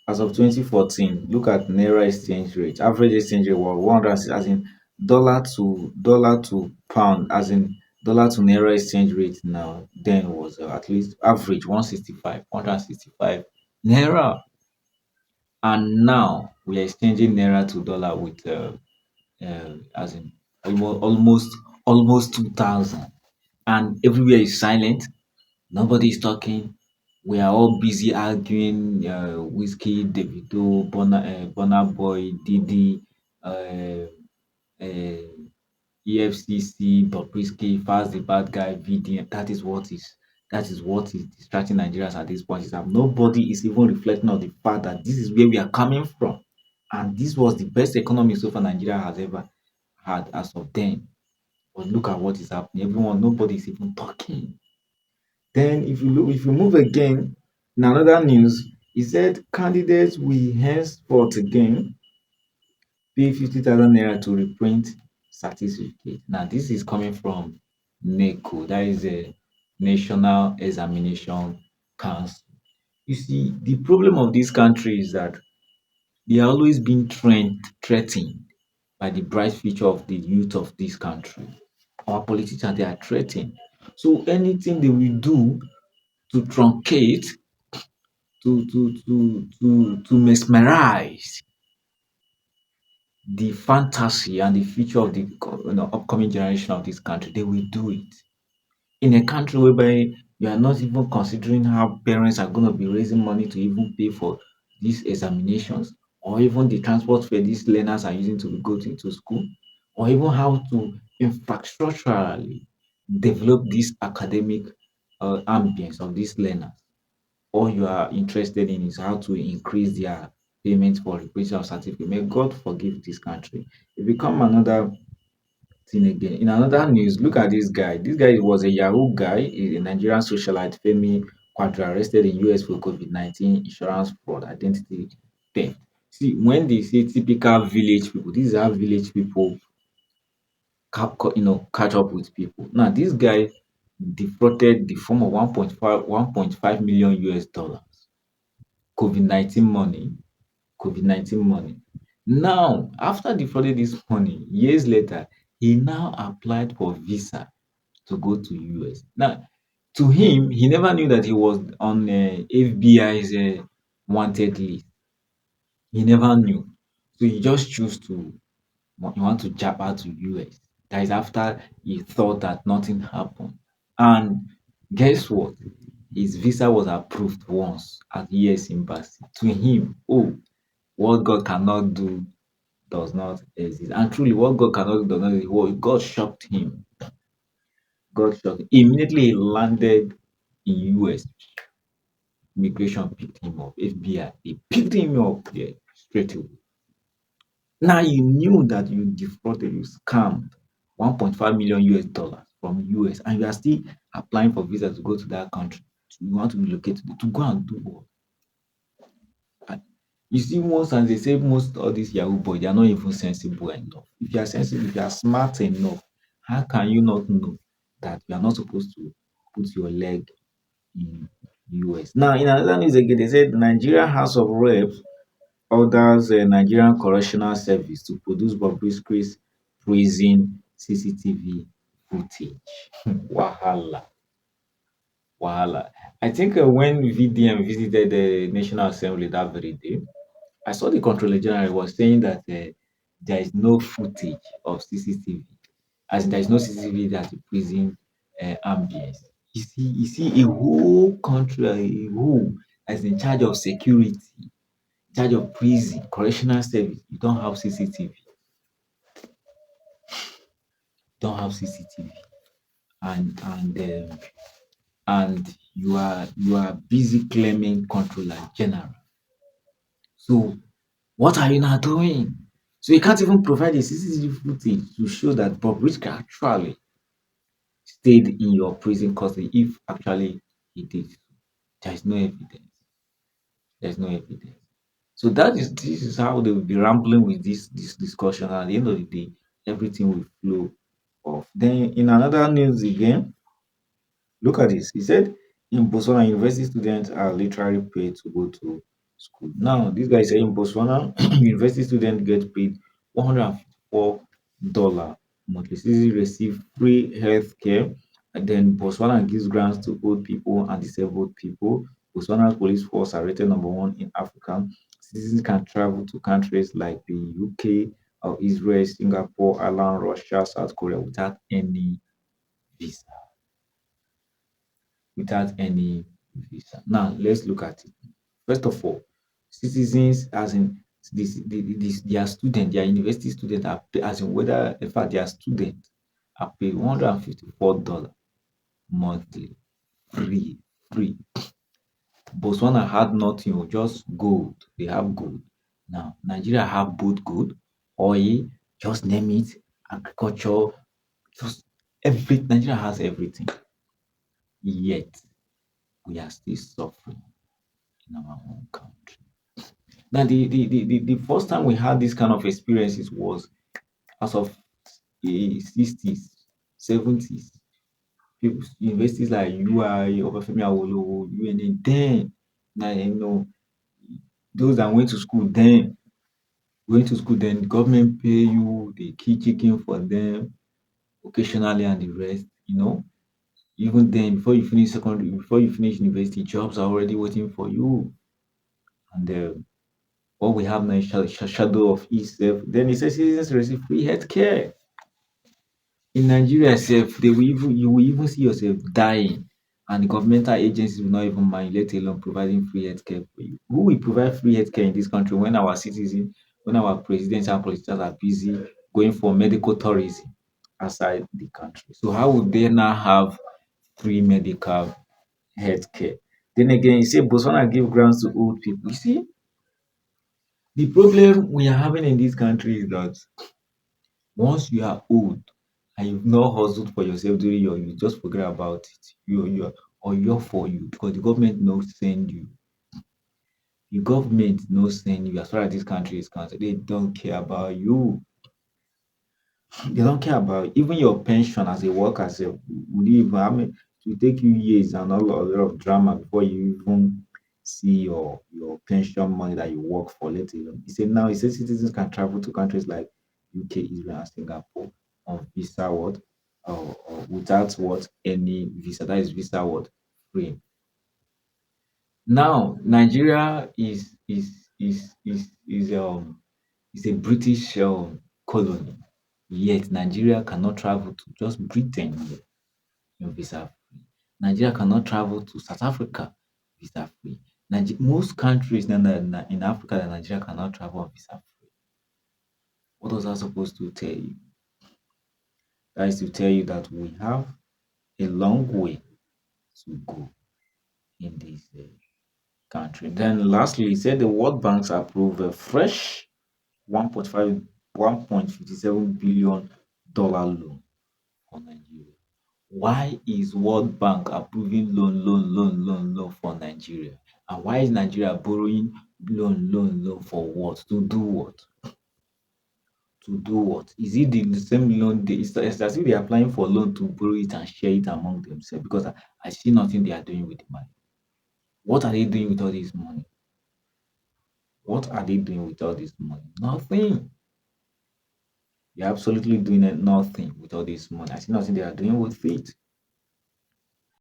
as of 2014, look at naira exchange rate. Average exchange rate was 106, as in dollar to pound, as in dollar to naira exchange rate now. Then was at least average 165 naira, and now we are exchanging naira to dollar with as in almost 2,000, and everywhere is silent. Nobody is talking. We are all busy arguing. Whiskey, Davido, Burna Boy, Diddy, uh, uh, EFCC, Bobrisky, Fast the Bad Guy, VDM. That is what is distracting Nigerians at this point. Is that nobody is even reflecting on the fact that this is where we are coming from, and this was the best economy so far Nigeria has ever had as of then. But look at what is happening. Nobody is even talking. Then, if you move again, in another news, he said candidates will henceforth again pay 50,000 naira to reprint certificate. Now, this is coming from NECO, that is a National Examination Council. You see, the problem of this country is that they are always being threatened by the bright future of the youth of this country. Our politicians, they are threatened. So anything they will do to truncate, to mesmerize the fantasy and the future of the upcoming generation of this country, they will do it. In a country whereby you are not even considering how parents are going to be raising money to even pay for these examinations, or even the transport fare these learners are using to go to school, or even how to infrastructurally develop this academic ambience of these learners. All you are interested in is how to increase their payment for reprinting of certificate. May God forgive this country. It become another thing again. In another news, look at this guy. This guy was a Yahoo guy, a Nigerian socialite, Femi Quadra, arrested in US for COVID-19 insurance fraud, identity theft. See, when they say typical village people, these are village people catch up with people. Now, this guy defrauded the form of 1.5 million US dollars. COVID-19 money. COVID-19 money. Now, after defrauding this money, years later, he now applied for visa to go to US. Now, to him, he never knew that he was on FBI's wanted list. He never knew. So he just chose to he want to jump out to US. That is after he thought that nothing happened. And guess what? His visa was approved once at US embassy. To him, oh, what God cannot do does not exist. And truly, what God cannot do does not exist. Well, God shocked him. God shocked him. Immediately he landed in US. Immigration picked him up. FBI, they picked him up there straight away. Now you knew that you defrauded, you scammed 1.5 million US dollars from US, and you are still applying for visa to go to that country. You want to relocate to go and do what? And you see, most and they say most of these Yahoo boys, they are not even sensible enough. If you are sensible, if you are smart enough, how can you not know that you are not supposed to put your leg in US? Now, in another news again, they said Nigeria House of Reps orders Nigerian Correctional Service to produce Bobrisky's prison CCTV footage. Wahala, wahala. I think when VDM visited the National Assembly that very day, I saw the Controller General was saying that there is no footage of CCTV, as in there is no CCTV at the prison ambience. You see, a whole country, a whole as in charge of security, in charge of prison, correctional service, you don't have CCTV, don't have CCTV, and and you are busy claiming controller general. So what are you now doing? So you can't even provide a CCTV footage to show that Bob Rich actually stayed in your prison custody if actually he did. There is no evidence. There's no evidence. So this is how they will be rambling with this discussion. At the end of the day, everything will flow off. Then in another news again, look at this. He said in Botswana, university students are literally paid to go to school. Now, this guy is saying Botswana university students get paid $154 monthly. Citizens receive free health care. And then Botswana gives grants to old people and disabled people. Botswana's police force are rated number one in Africa. Citizens can travel to countries like the UK or Israel, Singapore, Ireland, Russia, South Korea without any visa. Without any visa. Now, let's look at it. First of all, citizens, as in their student, their university student are paid, as in whether, in fact, their students are paid $154 monthly, free, free. Botswana had nothing, just gold. They have gold. Now, Nigeria have both gold, oil, just name it, agriculture, just Nigeria has everything. Yet, we are still suffering in our own country. Now, the first time we had this kind of experiences was as of the 60s, 70s. People, universities like UI, Obafemi Awolowo, UNA, then, now, those that went to school then, government pay you, they keep chicken for them occasionally and the rest, even then, before you finish secondary, before you finish university, jobs are already waiting for you. And what we have now is shadow of itself. Then it says citizens receive free healthcare. In Nigeria itself, you will even see yourself dying, and the governmental agencies will not even mind, let alone providing free healthcare for you. Who will provide free healthcare in this country when our citizens, when our presidents and politicians are busy going for medical tourism outside the country? So how would they now have free medical healthcare? Then again, you say Botswana give grants to old people. You see, the problem we are having in this country is that once you are old and you've not hustled for yourself during your youth, just forget about it. You're for you because the government no send you. The government no send you as far as this country is concerned. They don't care about you. They don't care about even your pension as a worker. Sef, would you even, I mean, it will take you years and a lot of drama before you even see your pension money that you work for, let alone. He said citizens can travel to countries like UK, Israel, and Singapore on visa what or without what any visa. That is visa what free. Now Nigeria is a British colony. Yet Nigeria cannot travel to just Britain visa free. Nigeria cannot travel to South Africa visa free. Most countries in Africa that Nigeria cannot travel on visa free. What was that supposed to tell you? That is to tell you that we have a long way to go in this country. Then lastly, he said the World Banks approve a fresh 1.5 $1.57 billion loan for Nigeria. Why is World Bank approving loan for Nigeria? And why is Nigeria borrowing loan for what? To do what? To do what? Is it the same loan? It's as if they're applying for loan to borrow it and share it among themselves because I see nothing they are doing with the money. What are they doing with all this money? What are they doing with all this money? Nothing. You're absolutely doing nothing with all this money. I see nothing they are doing with it.